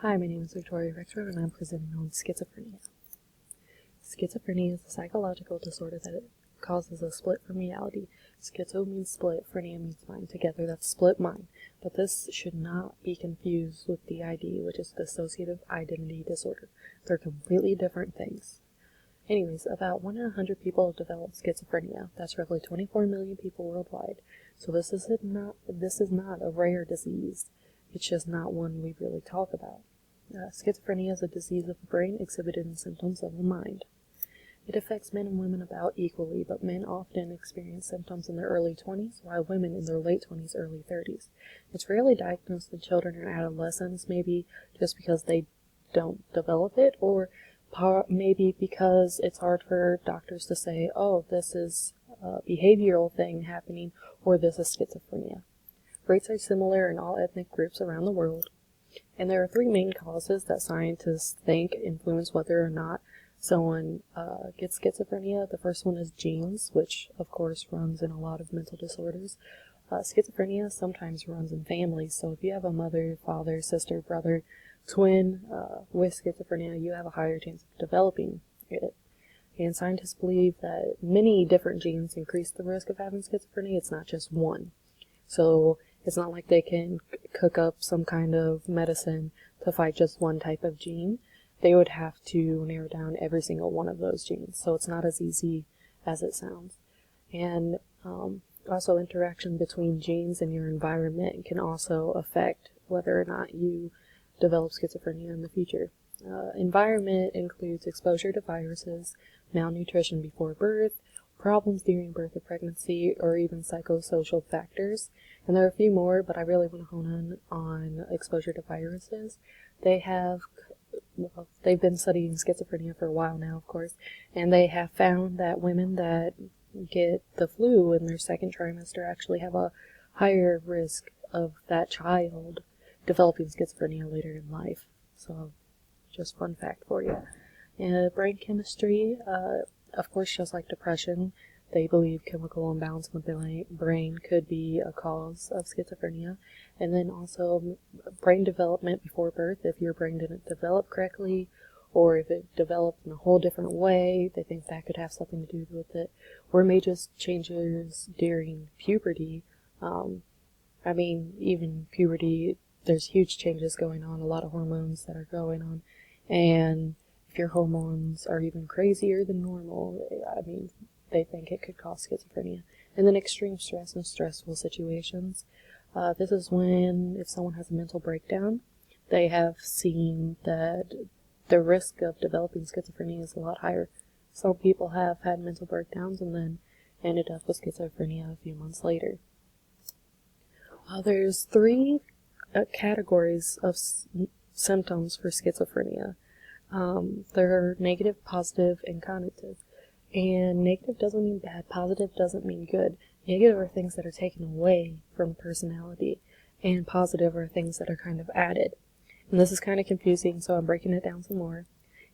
Hi, my name is Victoria Rexroad, and I'm presenting on schizophrenia. Schizophrenia is a psychological disorder that causes a split from reality. Schizo means split, phrenia means mind. Together, that's split mind. But this should not be confused with DID, which is dissociative identity disorder. They're completely different things. Anyways, about 1 in 100 people have developed schizophrenia. That's roughly 24 million people worldwide. So this is not a rare disease. It's just not one we really talk about. Schizophrenia is a disease of the brain exhibited in symptoms of the mind. It affects men and women about equally, but men often experience symptoms in their early 20s, while women in their late 20s, early 30s. It's rarely diagnosed in children or adolescents, maybe just because they don't develop it, or maybe because it's hard for doctors to say, oh, this is a behavioral thing happening, or this is schizophrenia. Rates are similar in all ethnic groups around the world, and there are three main causes that scientists think influence whether or not someone gets schizophrenia. The first one is genes, which of course runs in a lot of mental disorders. Schizophrenia sometimes runs in families, so if you have a mother, father, sister, brother, twin with schizophrenia, you have a higher chance of developing it. And scientists believe that many different genes increase the risk of having schizophrenia. It's not just one. So it's not like they can cook up some kind of medicine to fight just one type of gene. They would have to narrow down every single one of those genes. So it's not as easy as it sounds. And also interaction between genes and your environment can also affect whether or not you develop schizophrenia in the future. Environment includes exposure to viruses, malnutrition before birth, problems during birth or pregnancy, or even psychosocial factors. And there are a few more, but I really want to hone in on exposure to viruses. They've been studying schizophrenia for a while now, of course, and they have found that women that get the flu in their second trimester actually have a higher risk of that child developing schizophrenia later in life. So, just fun fact for you. And brain chemistry, of course, just like depression, they believe chemical imbalance in the brain could be a cause of schizophrenia. And then also brain development before birth. If your brain didn't develop correctly, or if it developed in a whole different way, they think that could have something to do with it. Or maybe just changes during puberty. Even puberty, there's huge changes going on, a lot of hormones that are going on. And if your hormones are even crazier than normal, they think it could cause schizophrenia. And then extreme stress and stressful situations. This is when, if someone has a mental breakdown, they have seen that the risk of developing schizophrenia is a lot higher. Some people have had mental breakdowns and then ended up with schizophrenia a few months later. There's three categories of symptoms for schizophrenia. There are negative, positive, and cognitive. And negative doesn't mean bad, positive doesn't mean good. Negative are things that are taken away from personality, and positive are things that are kind of added. And this is kind of confusing, so I'm breaking it down some more.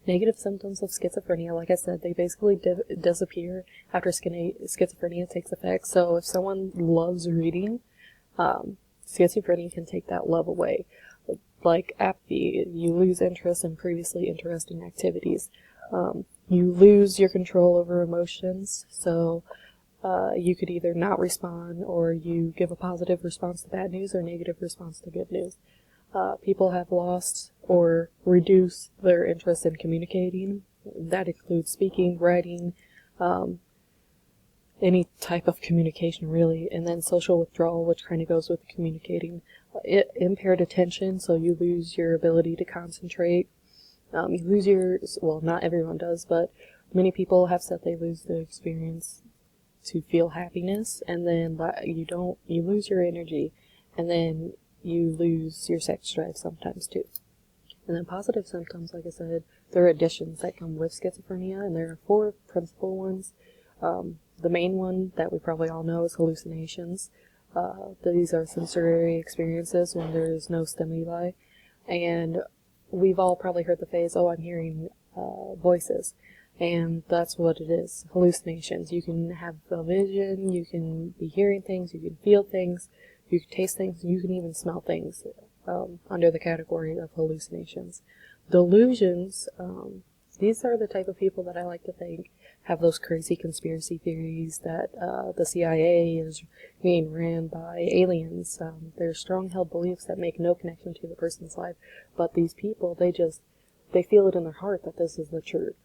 Negative symptoms of schizophrenia, like I said, they basically disappear after schizophrenia takes effect. So if someone loves reading, schizophrenia can take that love away. Like apathy, you lose interest in previously interesting activities. You lose your control over emotions, so you could either not respond, or you give a positive response to bad news or negative response to good news. People have lost or reduced their interest in communicating. That includes speaking, writing, any type of communication really. And then social withdrawal, which kind of goes with communicating. Impaired attention, so you lose your ability to concentrate. You lose not everyone does, but many people have said they lose the experience to feel happiness, and then you lose your energy, and then you lose your sex drive sometimes too. And then positive symptoms, like I said, there are additions that come with schizophrenia, and there are four principal ones. The main one that we probably all know is hallucinations. These are sensory experiences when there is no stimuli, and we've all probably heard the phrase, oh, I'm hearing voices, and that's what it is, hallucinations. You can have a vision, you can be hearing things, you can feel things, you can taste things, you can even smell things. under the category of hallucinations. Delusions, these are the type of people that I like to think have those crazy conspiracy theories that the CIA is being ran by aliens. They're strong-held beliefs that make no connection to the person's life, but these people, they feel it in their heart that this is the truth.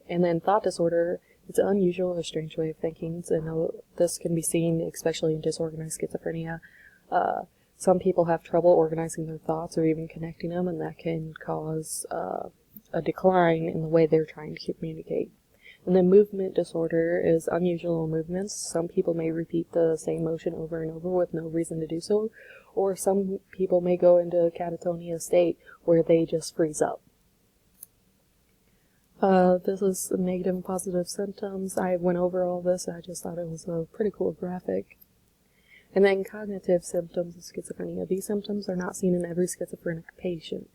And then thought disorder, it's an unusual or strange way of thinking, and this can be seen especially in disorganized schizophrenia. Some people have trouble organizing their thoughts or even connecting them, and that can cause a decline in the way they're trying to communicate. And then movement disorder is unusual movements. Some people may repeat the same motion over and over with no reason to do so, or some people may go into a catatonia state where they just freeze up. This is negative and positive symptoms. I went over all this. I just thought it was a pretty cool graphic. And then cognitive symptoms of schizophrenia. These symptoms are not seen in every schizophrenic patient,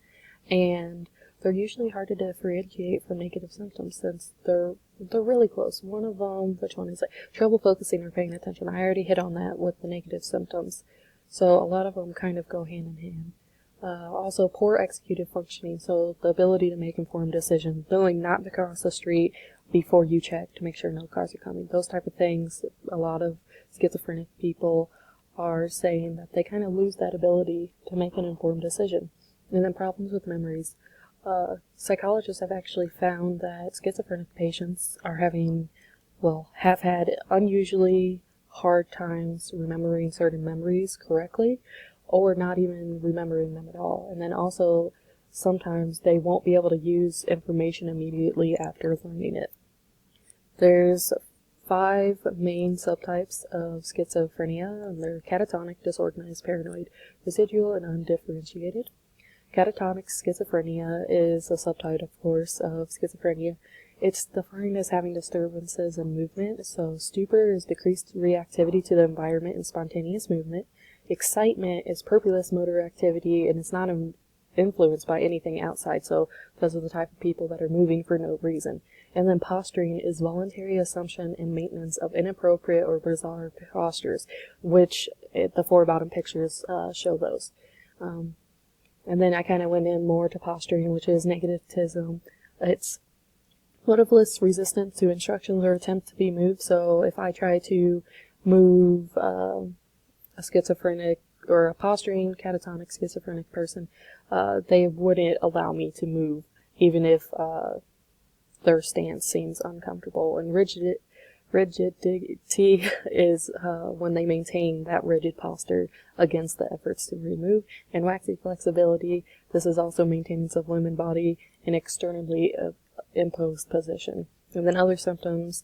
and they're usually hard to differentiate from negative symptoms since they're really close. One of them, which one is it? Trouble focusing or paying attention. I already hit on that with the negative symptoms, so a lot of them kind of go hand in hand. Also, poor executive functioning, so the ability to make informed decisions, knowing not to cross the street before you check to make sure no cars are coming. Those type of things, a lot of schizophrenic people are saying that they kind of lose that ability to make an informed decision. And then problems with memories. Psychologists have actually found that schizophrenic patients are have had unusually hard times remembering certain memories correctly, or not even remembering them at all. And then also, sometimes they won't be able to use information immediately after learning it. There's 5 main subtypes of schizophrenia, and they're catatonic, disorganized, paranoid, residual, and undifferentiated. Catatonic schizophrenia is a subtype, of course, of schizophrenia. It's defined as having disturbances in movement, so stupor is decreased reactivity to the environment and spontaneous movement. Excitement is purposeless motor activity, and it's not influenced by anything outside, so those are the type of people that are moving for no reason. And then posturing is voluntary assumption and maintenance of inappropriate or bizarre postures, which the 4 bottom pictures show those. And then I kind of went in more to posturing, which is negativism. It's motiveless resistance to instructions or attempt to be moved. So if I try to move a schizophrenic or a posturing catatonic schizophrenic person, they wouldn't allow me to move, even if their stance seems uncomfortable. And rigidity is when they maintain that rigid posture against the efforts to remove. And waxy flexibility, this is also maintenance of limb and body in externally imposed position. And then other symptoms,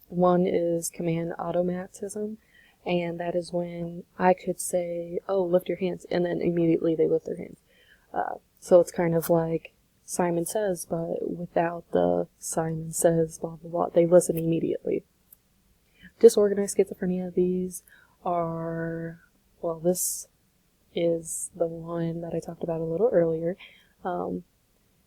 one is command automatism, and that is when I could say, oh, lift your hands, and then immediately they lift their hands. So it's kind of like Simon Says, but without the Simon Says, blah, blah, blah. They listen immediately. Disorganized schizophrenia, these are, this is the one that I talked about a little earlier.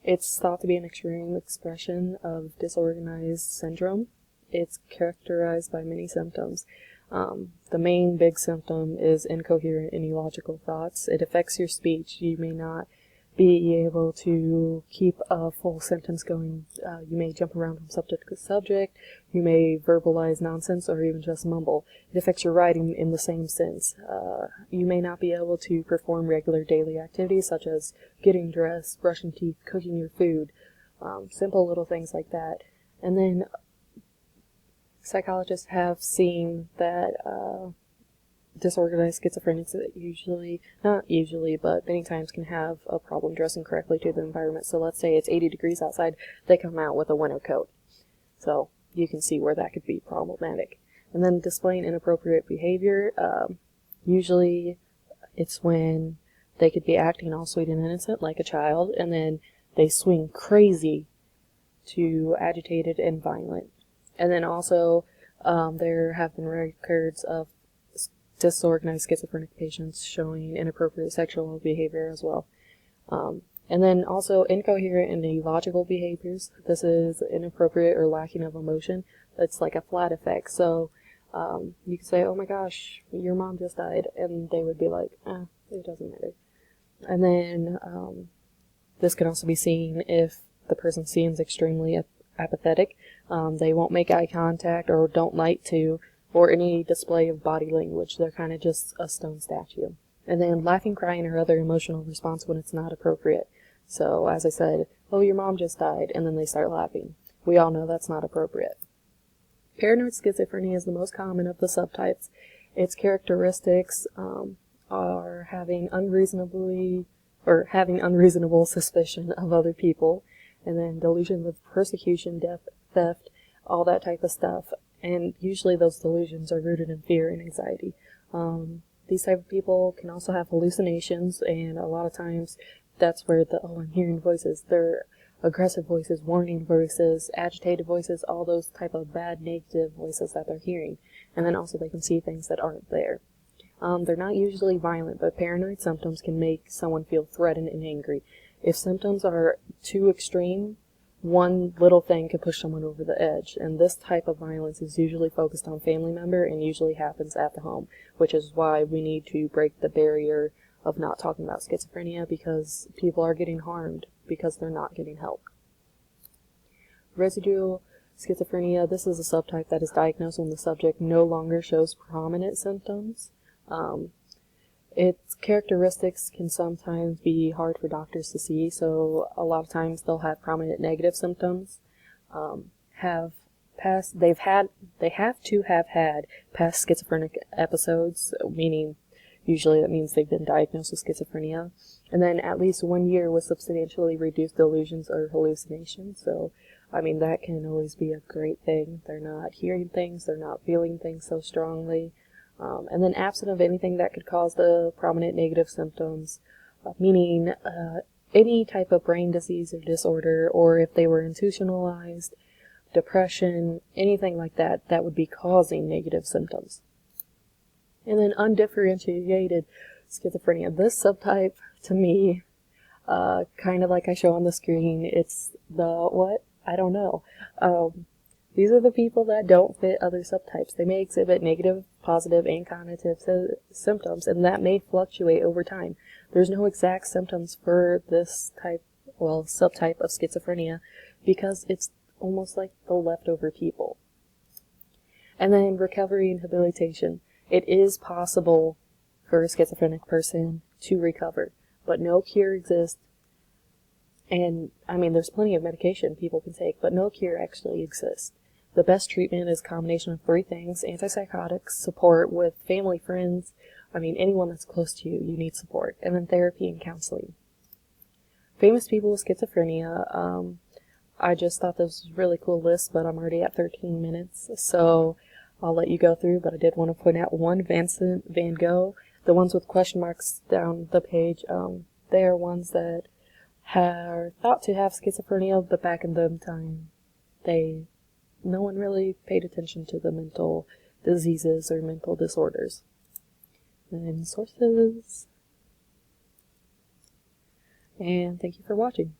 It's thought to be an extreme expression of disorganized syndrome. It's characterized by many symptoms. The main big symptom is incoherent and illogical thoughts. It affects your speech. You may not be able to keep a full sentence going. You may jump around from subject to subject. You may verbalize nonsense or even just mumble. It affects your writing in the same sense. You may not be able to perform regular daily activities such as getting dressed, brushing teeth, cooking your food, simple little things like that. And then psychologists have seen that disorganized schizophrenics not usually, but many times can have a problem dressing correctly to the environment. So let's say it's 80 degrees outside, they come out with a winter coat. So you can see where that could be problematic. And then displaying inappropriate behavior, usually it's when they could be acting all sweet and innocent like a child, and then they swing crazy to agitated and violent. And then also there have been records of disorganized schizophrenic patients showing inappropriate sexual behavior as well. And then also incoherent and illogical behaviors. This is inappropriate or lacking of emotion. It's like a flat effect. So you could say, oh my gosh, your mom just died. And they would be like, it doesn't matter. And then this can also be seen if the person seems extremely apathetic. They won't make eye contact or don't like to, or any display of body language. They're kind of just a stone statue. And then laughing, crying, or other emotional response when it's not appropriate. So, as I said, oh, your mom just died, and then they start laughing. We all know that's not appropriate. Paranoid schizophrenia is the most common of the subtypes. Its characteristics are having unreasonable suspicion of other people, and then delusions of persecution, death, theft, all that type of stuff. And usually those delusions are rooted in fear and anxiety. These type of people can also have hallucinations, and a lot of times that's where I'm hearing voices. They're aggressive voices, warning voices, agitated voices, all those type of bad negative voices that they're hearing. And then also they can see things that aren't there. They're not usually violent, but paranoid symptoms can make someone feel threatened and angry. If symptoms are too extreme, one little thing could push someone over the edge, and this type of violence is usually focused on family member and usually happens at the home, which is why we need to break the barrier of not talking about schizophrenia, because people are getting harmed because they're not getting help. Residual schizophrenia, this is a subtype that is diagnosed when the subject no longer shows prominent symptoms. Its characteristics can sometimes be hard for doctors to see, so a lot of times they'll have prominent negative symptoms, they have to have had past schizophrenic episodes, meaning usually that means they've been diagnosed with schizophrenia, and then at least 1 year with substantially reduced delusions or hallucinations. So, I mean, that can always be a great thing. They're not hearing things, they're not feeling things so strongly. And then absent of anything that could cause the prominent negative symptoms, meaning any type of brain disease or disorder, or if they were institutionalized, depression, anything like that, that would be causing negative symptoms. And then undifferentiated schizophrenia. This subtype, to me, kind of like I show on the screen, it's I don't know. These are the people that don't fit other subtypes. They may exhibit negative, positive, and cognitive symptoms, and that may fluctuate over time. There's no exact symptoms for this subtype of schizophrenia, because it's almost like the leftover people. And then recovery and rehabilitation. It is possible for a schizophrenic person to recover, but no cure exists. And, I mean, there's plenty of medication people can take, but no cure actually exists. The best treatment is a combination of 3 things: antipsychotics, support with family, friends, anyone that's close to you, you need support, and then therapy and counseling. Famous people with schizophrenia, I just thought this was a really cool list, but I'm already at 13 minutes, so I'll let you go through, but I did want to point out one: Vincent van Gogh. The ones with question marks down the page, they are ones that are thought to have schizophrenia, but back in the time, no one really paid attention to the mental diseases or mental disorders. And sources. And thank you for watching.